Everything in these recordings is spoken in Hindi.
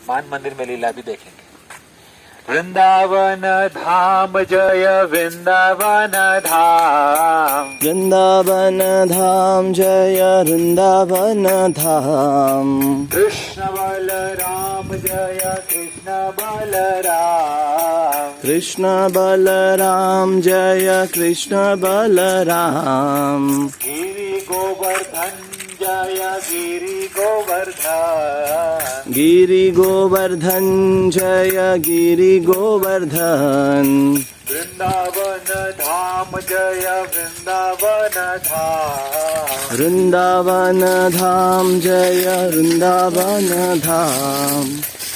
मान मंदिर में लीला भी देखेंगे। वृंदावन धाम जय वृंदावन धाम, वृंदावन धाम जय वृंदावन धाम, कृष्ण बलराम जय कृष्ण बलराम, कृष्ण बलराम जय कृष्ण बलराम, गिरि गोवर्धन जय गिरि गोवर्धन, गिरि गोवर्धन जय गिरि गोवर्धन, वृंदावन धाम जय वृंदावन धाम, वृंदावन धाम जय वृंदावन धाम,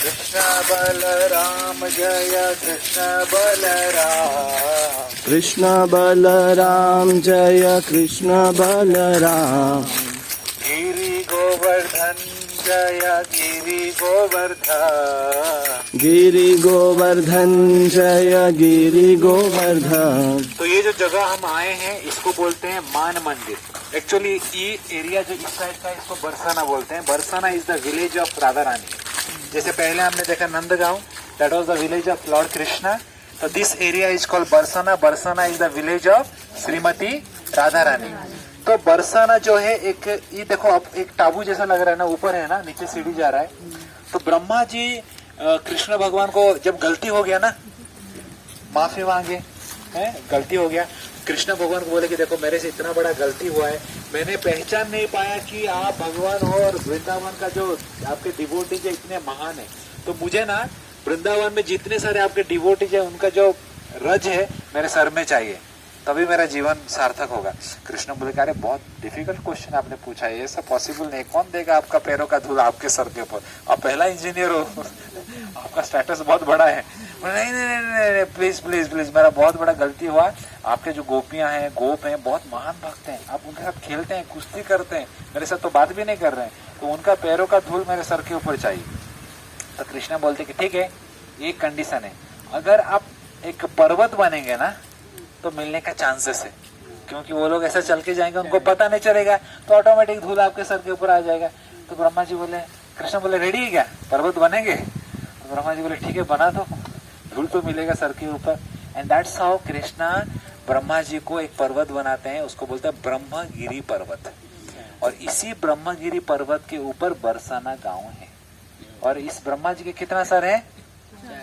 कृष्ण बलराम जय कृष्ण बलराम, कृष्ण बलराम जय कृष्ण बलराम, गिरि गोवर्धन जय गिरि गोवर्धन, गिरि गोवर्धन जय गिरि गोवर्धन। तो ये जो जगह हम आए हैं इसको बोलते हैं मान मंदिर। एक्चुअली ये एरिया जो इस साइड का इसको बरसाना बोलते हैं। Barsana is the village of Radha Rani. जैसे पहले हमने देखा Nandgaon, that was the village of lord Krishna. तो this area is called Barsana. Barsana is the village of Shrimati Radha Rani. तो बरसाना जो है एक, ये देखो अब एक टाबू जैसा लग रहा है ना, ऊपर है ना, नीचे सीढ़ी जा रहा है। तो ब्रह्मा जी कृष्ण भगवान को जब गलती हो गया ना, माफी मांगे, है गलती हो गया, कृष्ण भगवान को बोले कि देखो मेरे से इतना बड़ा गलती हुआ है, मैंने पहचान नहीं पाया कि आप भगवान हो और वृंदावन का जो आपके डिवोटीज है इतने महान है, तो मुझे ना वृंदावन में जितने सारे आपके डिवोटीज है उनका जो रज है मेरे सर में चाहिए, तभी मेरा जीवन सार्थक होगा। कृष्ण बोले अरे बहुत डिफिकल्ट क्वेश्चन आपने पूछा है, ये सब पॉसिबल नहीं, कौन देगा आपका पैरों का धूल आपके सर के ऊपर, आप पहला इंजीनियर हो, आपका स्टेटस बहुत बड़ा है। नहीं नहीं नहीं नहीं प्लीज प्लीज प्लीज, मेरा बहुत बड़ा गलती हुआ। आपके जो गोपियां हैं, गोप हैं, बहुत महान भक्त हैं, आप उनके साथ खेलते हैं, कुश्ती करते हैं, मेरे साथ तो बात भी नहीं कर रहे हैं, तो उनका पैरों का धूल मेरे सर के ऊपर चाहिए। तो कृष्ण बोलते कि ठीक है, एक कंडीशन है, अगर आप एक पर्वत बनेंगे ना तो मिलने का चांसेस है, क्योंकि वो लोग ऐसा चल के जाएंगे, उनको पता नहीं चलेगा, तो ऑटोमेटिक धूल आपके सर के ऊपर आ जाएगा। तो ब्रह्मा जी बोले, कृष्ण बोले रेडी है क्या, पर्वत बनेंगे? तो ब्रह्मा जी बोले ठीक है बना दो, धूल तो मिलेगा सर के ऊपर। And that's how Krishna Brahma ji को एक पर्वत बनाते हैं, उसको बोलते हैं ब्रह्मगिरी पर्वत। और इसी ब्रह्मगिरी पर्वत के ऊपर बरसाना गांव है। और इस ब्रह्मा जी के कितना सर है?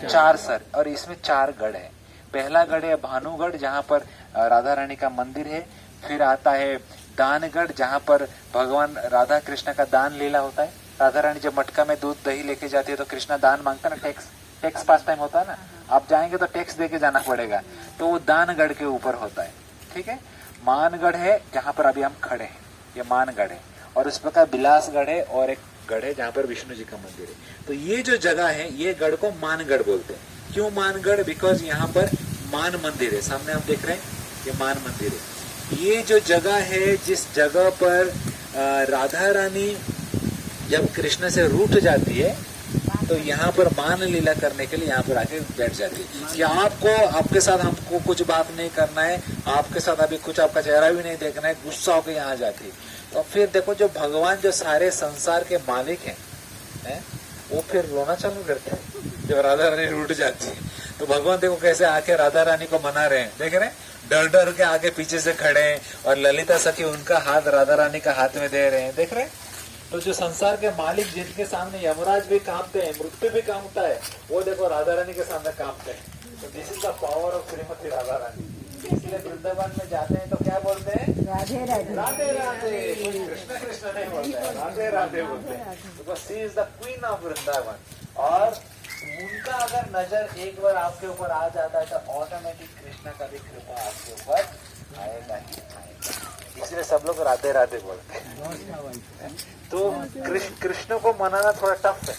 4 सर, और इसमें 4 गढ़ है। पहला गढ़ है भानुगढ़, जहाँ पर राधा रानी का मंदिर है। फिर आता है दानगढ़, जहाँ पर भगवान राधा कृष्ण का दान लीला होता है। राधा रानी जब मटका में दूध दही लेके जाती है तो कृष्णा दान मांगता है ना, टैक्स पास टाइम होता है ना, आप जाएंगे तो टैक्स देके जाना पड़ेगा, तो वो दानगढ़ के ऊपर होता है। ठीक है, मानगढ़ है जहाँ पर अभी हम खड़े हैं, ये मानगढ़ है। और उस प्रकार बिलासगढ़ है, और एक गढ़ है जहाँ पर विष्णु जी का मंदिर है। तो ये जो जगह है, ये गढ़ को मानगढ़ बोलते हैं। क्यों मानगढ़? बिकॉज यहाँ पर मान मंदिर है, सामने आप देख रहे हैं, ये मान मंदिर है। ये जो जगह है, जिस जगह पर राधा रानी जब कृष्ण से रूठ जाती है, तो यहाँ पर मान लीला करने के लिए यहाँ पर आके बैठ जाती है कि आपके साथ हमको कुछ बात नहीं करना है, आपके साथ अभी कुछ आपका चेहरा भी नहीं देखना है, गुस्सा होकर यहाँ जाती है। तो फिर देखो, जो भगवान जो सारे संसार के मालिक हैं, वो फिर रोना चालू करते हैं जब राधा रानी रूठ जाती है। तो भगवान देखो कैसे आके राधा रानी को मना रहे हैं, देख रहे हैं, डर डर के आगे पीछे से खड़े हैं, और ललिता सखी उनका हाथ राधा रानी का हाथ में दे रहे हैं, देख रहे हैं। तो जो संसार के मालिक, जिनके सामने यमराज भी कांपते हैं, मृत्यु भी कांपता है, वो देखो राधा रानी के सामने कांपते हैं। तो this is the power of Shrimati Radha Rani. इसलिए वृंदावन में जाते हैं तो क्या बोलते हैं? राधे राधे, राधे राधे। कृष्ण कृष्ण नहीं बोलते हैं, राधे राधे बोलते हैं, because she is the queen of Vrindavan. और उनका अगर नजर एक बार आपके ऊपर आ जाता है तो ऑटोमेटिक कृष्ण का भी कृपा आपके ऊपर आएगा ही आएगा। इसलिए सब लोग राधे राधे बोलते हैं। तो कृष्ण को मनाना थोड़ा टफ है।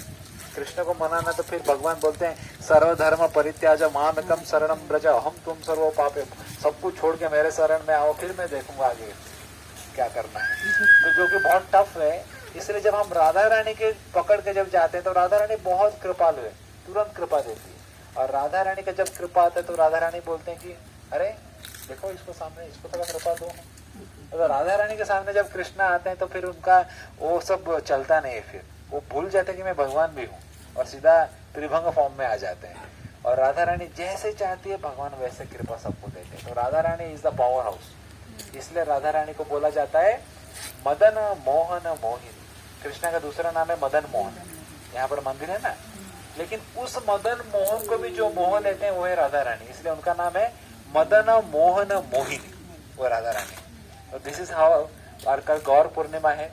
कृष्ण को मनाना तो फिर भगवान बोलते हैं सर्वधर्म परित्याज मामेकम शरणम ब्रज अहम तुम सर्वो पापे। सब कुछ छोड़ के मेरे शरण में आओ, फिर मैं देखूंगा आगे क्या करना है। तो जो कि बहुत टफ है। इसलिए जब हम राधा रानी के पकड़ के जब जाते हैं तो राधा रानी बहुत कृपालु है, तुरंत कृपा देती है। और राधा रानी का जब कृपा आता है तो राधा रानी बोलते हैं कि अरे देखो इसको सामने, इसको थोड़ा कृपा दो। तो राधा रानी के सामने जब कृष्ण आते हैं तो फिर उनका वो सब चलता नहीं है, फिर वो भूल जाते हैं कि मैं भगवान भी हूँ। और सीधा त्रिभंग फॉर्म में आ जाते हैं। और राधा रानी जैसे चाहती है भगवान वैसे कृपा सबको देते हैं। तो Radha Rani is the power house, इसलिए राधा रानी को बोला जाता है मदन मोहन मोहिनी। कृष्णा का दूसरा नाम है मदन मोहन, यहाँ पर मंदिर है ना, लेकिन उस मदन मोहन को भी जो मोह लेते हैं वो है राधा रानी, इसलिए उनका नाम है मदन मोहन मोहिनी, वो राधा रानी। तो दिस इज हाउ, और कल गौर पूर्णिमा है,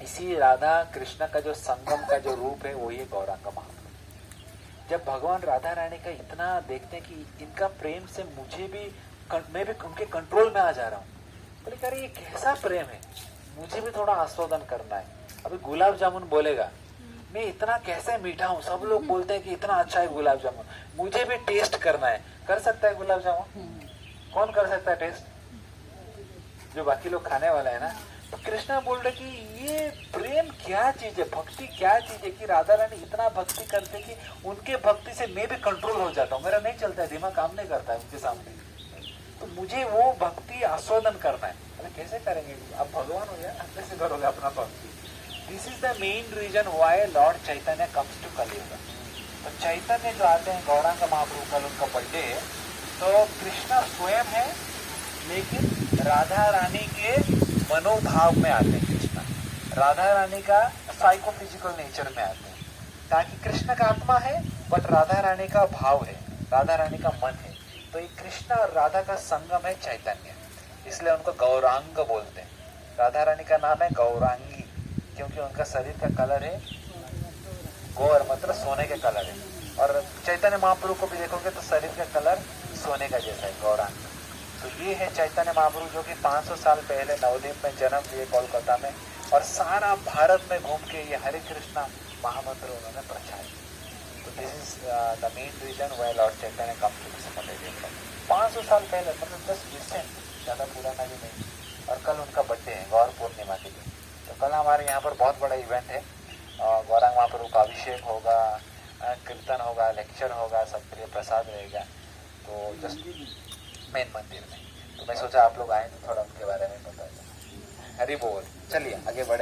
इसी राधा कृष्ण का जो संगम का जो रूप है वही है गौरांग महाप्रभु। जब भगवान राधा रानी का इतना देखते हैं कि इनका प्रेम से मुझे भी, मैं भी उनके कंट्रोल में आ जा रहा हूँ, बोले कह रहे ये कैसा प्रेम है, मुझे भी थोड़ा आस्वादन करना है। अभी गुलाब जामुन बोलेगा, मैं इतना कैसे मीठा हूँ, सब लोग बोलते हैं कि इतना अच्छा है गुलाब जामुन, मुझे भी टेस्ट करना है। कर सकता है गुलाब जामुन? कौन कर सकता है टेस्ट? जो बाकी लोग खाने वाला है ना। तो कृष्णा बोल रहे कि ये प्रेम क्या चीज है, भक्ति क्या चीज है, कि राधा रानी इतना भक्ति करते कि उनके भक्ति से मैं भी कंट्रोल हो जाता हूँ, मेरा नहीं चलता है, दिमाग काम नहीं करता है उनके सामने, तो मुझे वो भक्ति आस्वादन करना है। अरे कैसे करेंगे, आप भगवान हो गया, कैसे करोगे अपना भक्ति? This is the main reason why Lord Chaitanya comes to Kaliyug. तो चैतन्य जो आते हैं गौरांग महाप्रभु, कल उनका बर्थडे है, तो कृष्णा स्वयं है लेकिन राधा रानी के मनोभाव में आते हैं। कृष्णा राधा रानी का साइकोफिजिकल नेचर में आते हैं, ताकि कृष्ण का आत्मा है बट राधा रानी का भाव है, राधा रानी का मन है। तो ये कृष्ण और राधा का संगम है चैतन्य, इसलिए उनको गौरांग बोलते हैं। राधा रानी का नाम है गौरांगी, क्योंकि उनका शरीर का कलर है गौर, मतलब सोने के कलर है। और चैतन्य महाप्रभु को भी देखोगे तो शरीर का कलर सोने का जैसा है, गौरांग। तो ये है चैतन्य महाप्रभु, जो कि 500 साल पहले नवद्वीप में जन्म लिए कोलकाता में, और सारा भारत में घूम के ये हरे कृष्णा महामंत्र उन्होंने प्रचार किया। तो this is the main reason why Lord Chaitanya come to this material. 500 साल पहले, मतलब जस्ट रिसेंट, ज़्यादा पुराना भी नहीं। और कल उनका बर्थडे है, गौर पूर्णिमा के दिन। तो कल हमारे यहाँ पर बहुत बड़ा इवेंट है, गौरांग महाप्रभु का अभिषेक होगा, कीर्तन होगा, लेक्चर होगा, सबके लिए प्रसाद रहेगा। तो जस्ट मेन मंदिर में, तो मैं सोचा आप लोग आए तो थोड़ा उनके बारे में बताया। हरि बोल। चलिए आगे बढ़े।